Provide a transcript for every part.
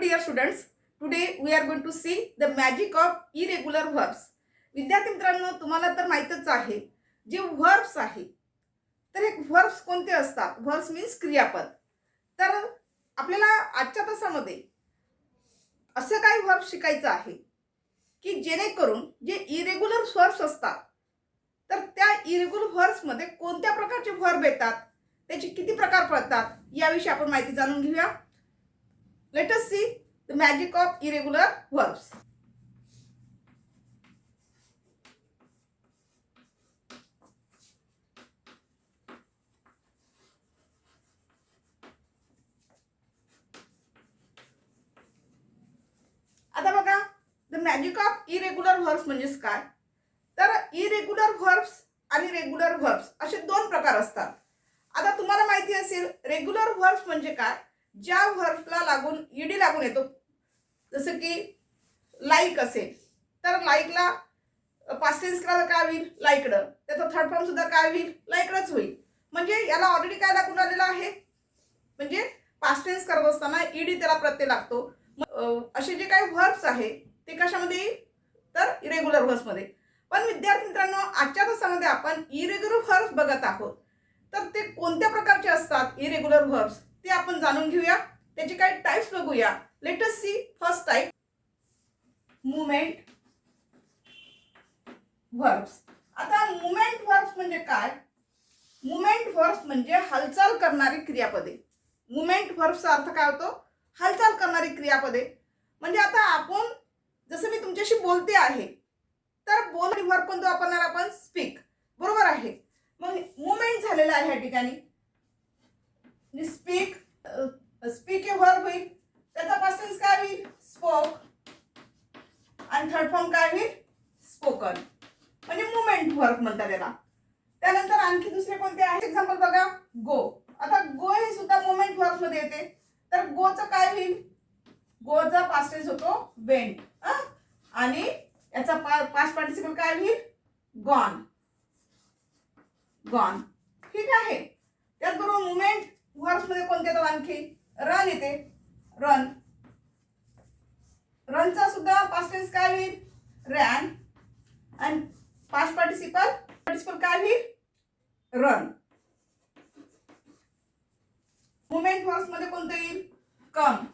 dear students, today we are going to see the magic of irregular verbs. विद्यार्थी मित्रांनो, तुम्हाला तर माहितच आहे जे verbs आहे तर हे verbs कोणते असतात. verbs means क्रियापद. तर आपल्याला आजच्या तासामध्ये असं काही verbs शिकायचं आहे की जेणेकरून जे इरेग्युलर verbs असतात तर त्या इरेग्युलर verbs मध्ये कोणत्या प्रकारचे verb येतात, त्याचे किती प्रकार पडतात याविषयी आपण माहिती जाणून घेऊया. Let us see the magic of irregular verbs. आता बघा, the magic of irregular verbs म्हणजे काय. तर irregular verbs आणि रेग्युलर verbs असे दोन प्रकार असतात. आता तुम्हाला माहिती असेल रेग्युलर verbs म्हणजे काय, ज्या verbsला लागून ईडी लागून येतो. जसं की लाईक असेल तर लाईकला पास्ट टेन्स करायला काय होईल, लाईकड. त्याचा थर्ड फॉर्म सुद्धा काय होईल, लाईकडच होईल. म्हणजे याला ऑलरेडी काय लागून आलेला आहे, म्हणजे पास्ट टेन्स करत असताना ईडी त्याला प्रत्यय लागतो. असे जे काही verbs आहे ते कशामध्ये येईल, तर इरेग्युलर verbs मध्ये. पण विद्यार्थी मित्रांनो, आजच्या तासामध्ये आपण इरेग्युलर verbs बघत आहोत. तर ते कोणत्या प्रकारचे असतात इरेग्युलर verbs ते आपण जाणून घेऊया. त्याचे काही टाइप्स बघूया. Let us see first type, movement verbs. आता मुवमेंट verbs म्हणजे काय. मुवमेंट verbs म्हणजे हालचाल करणारी क्रियापदे. मुवमेंट verbs चा अर्थ काय होतो, हालचाल करणारी क्रियापदे. म्हणजे आता आपण जसं मी तुमच्याशी बोलते आहे तर बोल वर्ब कोणतं वापरणार आपण, स्पीक. बरोबर आहे. मग मुवमेंट झालेला आहे या ठिकाणी. स्पीक, स्पीक हे वर्ब होईल. त्याचा पास्ट टेन्स काय होईल, स्पोक. आणि थर्ड फॉर्म काय होईल, स्पोकन. म्हणजे मुवमेंट वर्ब म्हणतात त्याला. त्यानंतर आणखी दुसरे कोणते आहे, एक्झाम्पल बघा, गो. आता गो हे सुद्धा मुवमेंट वर्ब मध्ये येते. तर गोचं काय होईल, गोचा पास्ट टेन्स होतो वेंट. आणि याचा पास्ट पार्टिसिपल काय होईल, गॉन. गॉन. ठीक आहे. त्याचबरोबर मुवमेंट वर्ब्स मध्ये कोणते येतात आणखी, रन येते, रन. रनचा सुद्धा पास्ट टेन्स काय होईल, रॅन. आणि पास्ट पार्टिसिपल काय होईल, रन. मुवमेंट वर्ब्स मध्ये कोणते येईल, कम.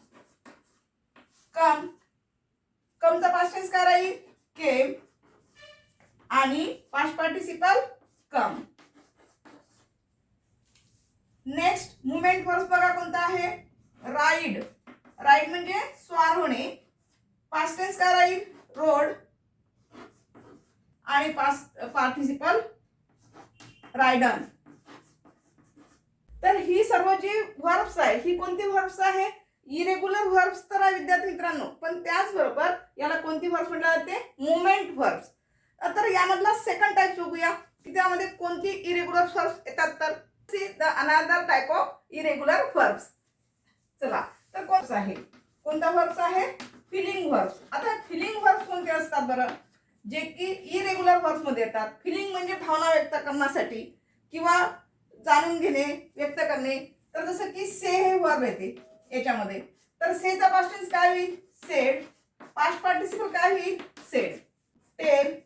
कम. कमचा पास्ट टेन्स काय राहील, केम. आणि पास्ट पार्टिसिपल कम. नेक्स्ट मुवमेंट वर्ब्स बघा कोणता आहे, राईड. राईड म्हणजे स्वार होणे. पास्ट टेन्स काय राहील, रोड. आणि पास्ट पार्टिसिपल रायडन. तर ही सर्व जी वर्ब्स आहे ही कोणती वर्ब्स आहे, इरेग्युलर वर्ब्स तर आहे विद्यार्थी मित्रांनो. पण त्याचबरोबर याला कोणती वर्ब्स म्हटलं जाते, मुवमेंट वर्ब्स. तर यामधला सेकंड टाइप बघूया की त्यामध्ये कोणती इरेग्युलर वर्ब्स येतात. तर the another type of irregular verbs. चला, तर कोणता आहे, कोणता वर्ब्स आहे, फिलिंग वर्ब्स. आता फिलिंग वर्ब्स कोणते असतात बरं, जे की इरेग्युलर वर्ब्स मध्ये येतात. फिलिंग म्हणजे भावना व्यक्त करण्यासाठी किंवा जाणून घेणे, व्यक्त करणे. तर जसं की से हे वर्ब येते याच्यामध्ये. तर सेचा पास्ट टेन्स काय होईल, सेड. पास्ट पार्टिसिपल काय होईल, सेड. टेल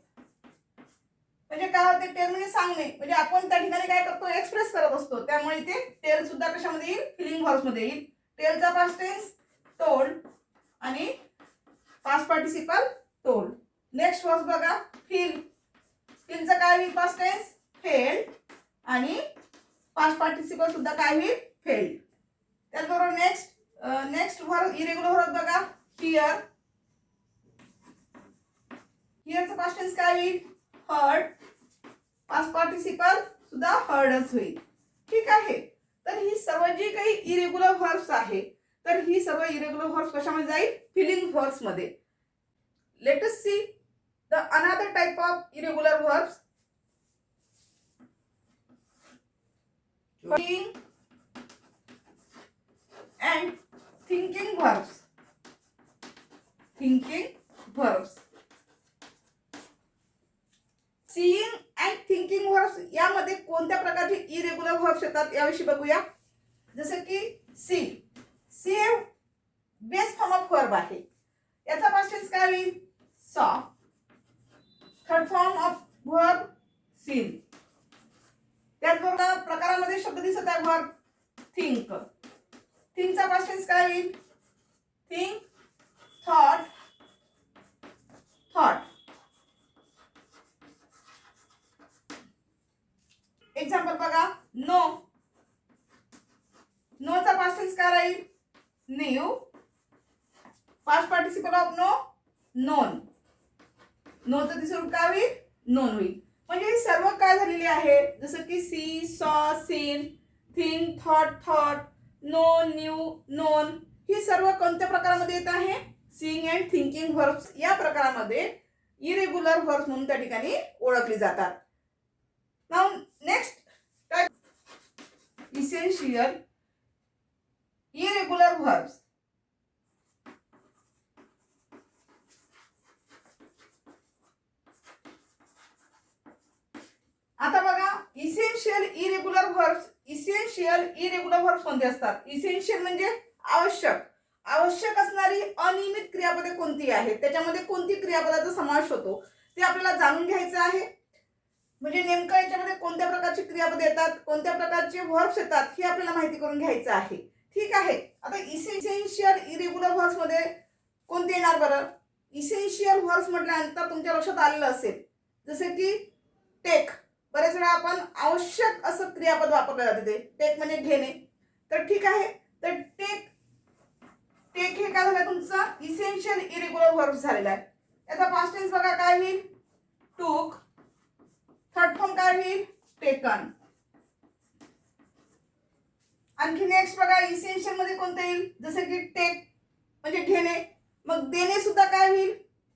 म्हणजे काय होते, टेल म्हणजे सांगणे. म्हणजे आपण त्या ठिकाणी काय करतो, एक्सप्रेस करत असतो. त्यामुळे ते टेल सुद्धा कशामध्ये येईल, फिलिंग वर्ब्स मध्ये येईल. टेलचा पास्ट टेन्स टोल्ड आणि past participle told. Next verbs बघा, फील. फीलचा काय होईल, पास्ट टेन्स फेल्ड. आणि पास्ट पार्टिसिपल सुद्धा काय होईल, फेल्ड. त्याचबरोबर नेक्स्ट वर्ब इरेग्युलर वर्ब बघा, हिअर. हिअरचा पास्ट टेन्स काय होईल, हर्ड. पास्ट पार्टिसिपल सुद्धा हर्डच होईल. ठीक आहे. तर ही सर्व जी काही इरेग्युलर वर्ब्स आहे तर ही सर्व इरेग्युलर वर्ब्स कशामध्ये जाईल, फिलिंग वर्ब्स मध्ये. Late us see the another type of irregular verbs, being and thinking verbs. Thinking verbs. Seeing and thinking verbs यामध्ये कोणत्या प्रकारचे इरेग्युलर verbs येतात याविषयी बघूया. जसे की सी. सी हे base form of verb verb आहे. याचा पास्ट टेन्स काय होईल? Saw. Third form of verb seen. त्याचबरोबर प्रकारामध्ये शब्द दिसत आहे वर्ब थिंक. थिंकचा पास्ट टेन्स काय होईल? Think, thought, thought. एक्झाम्पल बघा. नो. नोचा पास्ट टेन्स काय राहील? Knew. Past participle of know known. नोचं तिसरं रूप काय होईल? नोन होईल. म्हणजे हे सर्व काय झालेले आहे? जसं की see, saw, seen, think, thought, thought, know, knew, known. ही सर्व कोणत्या प्रकारामध्ये येत आहे? सीइंग अँड थिंकिंग व्हर्ब्स या प्रकारामध्ये इरेग्युलर व्हर्ब्स म्हणून त्या ठिकाणी ओळखली जातात. Now next type, essential irregular verbs. आता बघा, essential irregular verbs. Essential irregular verbs कोणते असतात? इसेन्शियल म्हणजे आवश्यक. आवश्यक असणारी अनियमित क्रियापदे कोणती आहेत, त्याच्यामध्ये कोणती क्रियापदाचा समावेश होतो ते आपल्याला जाणून घ्यायचं आहे. म्हणजे नेमकं याच्यामध्ये कोणत्या प्रकारची क्रियापदे येतात, कोणत्या प्रकारचे व्हर्ब्स येतात हे आपल्याला माहिती करून घ्यायचं आहे. ठीक आहे. आता इसेन्शियल इरेग्युलर व्हर्ब्स मध्ये कोणते येणार बरं? इसेन्शियल व्हर्ब्स म्हटल्यानंतर तुमच्या लक्षात आलेलं असेल जसे की टेक. बरेच वेळा आपण आवश्यक असं क्रियापद वापरलं जाते ते टेक म्हणजे घेणे. तर ठीक आहे. तर टेक टेक हे काय झालं? तुमचा इसेन्शियल इरेग्युलर व्हर्ब झालेला आहे. याचा पास्ट टेन्स बघा काय होईल? टूक. थर्ड फॉर्म काय होईल? टेकन. आणखी नेक्स्ट बघा, इसेन्शियल मध्ये कोणतं येईल? जसे की टेक म्हणजे घेणे. मग देणे सुद्धा काय होईल?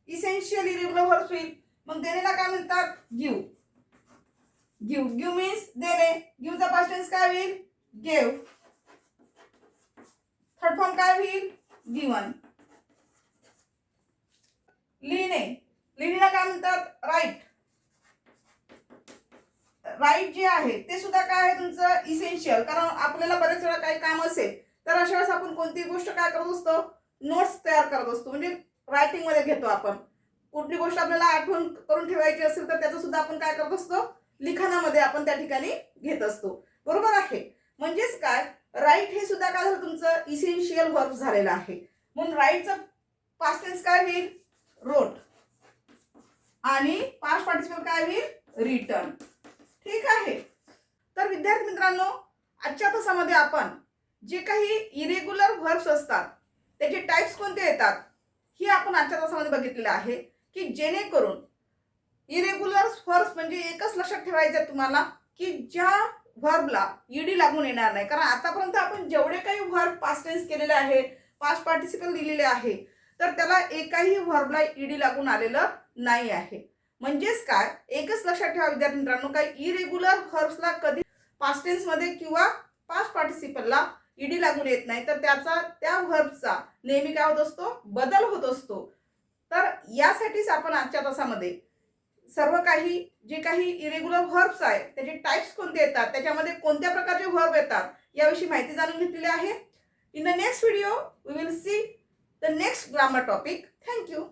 इसेन्शियल इरेग्युलर व्हर्ब होईल. मग देणेला काय म्हणतात? गिव्ह. गिव्ह. गिव्ह मीन्स देणे. गिव्हचा पास्ट टेन्स काय होईल? गेव. थर्ड फॉर्म काय होईल? गिवन. लिहिणे. लिहिणीला काय म्हणतात? राईट. राईट जे आहे ते सुद्धा काय आहे तुमचं? इसेन्शियल. कारण आपल्याला बरेच वेळा काही काम असेल तर अशा वेळेस आपण कोणती गोष्ट काय करत असतो? नोट्स तयार करत असतो. म्हणजे रायटिंग मध्ये घेतो आपण. कुठली गोष्ट आपल्याला आठवण करून ठेवायची असेल तर त्याचं सुद्धा आपण काय करत असतो? लिखाणामध्ये आपण त्या ठिकाणी घेत असतो. बरोबर आहे. म्हणजेच काय, राईट हे सुद्धा काय झालं तुमचं? इसेन्शियल व्हर्ब झालेलं आहे. म्हणून राईटचं पास्ट टेन्स काय होईल? रोट. आणि पास्ट पार्टिसिपल काय होईल? रिटन. ठीक आहे. तर विद्यार्थी मित्रांनो, आजच्या तासामध्ये आपण जे काही इरेग्युलर व्हर्ब्स असतात त्याचे टाइप्स कोणते येतात हे आपण आजच्या तासामध्ये बघितलेलं आहे. की जेणेकरून इरेग्युलर व्हर्ब्स म्हणजे एकच लक्षात ठेवायचं आहे तुम्हाला की ज्या व्हर्बला ईडी लागून येणार नाही. कारण आतापर्यंत आपण जेवढे काही व्हर्ब पास्ट टेन्स केलेले आहे, पास्ट पार्टिसिपल दिलेले आहे, तर त्याला एकाही व्हर्बला ईडी लागून आलेलं नाही आहे. म्हणजेच काय, एकच लक्षात ठेवा विद्यार्थी मित्रांनो, काही इरेग्युलर व्हर्ब्सला कधी पास्ट टेन्स मध्ये किंवा पास्ट पार्टिसिपलला ईडी लागून येत नाही, तर त्याचा त्या व्हर्बचा नेहमी काय होत असतो? बदल होत असतो. तर यासाठीच आपण आजच्या तासामध्ये सर्व काही जे काही इरेग्युलर व्हर्ब्स आहेत त्याचे टाइप्स कोणते येतात, त्याच्यामध्ये कोणत्या प्रकारचे व्हर्ब येतात याविषयी माहिती जाणून घेतलेली आहे. In the next video we will see the next grammar topic. Thank you.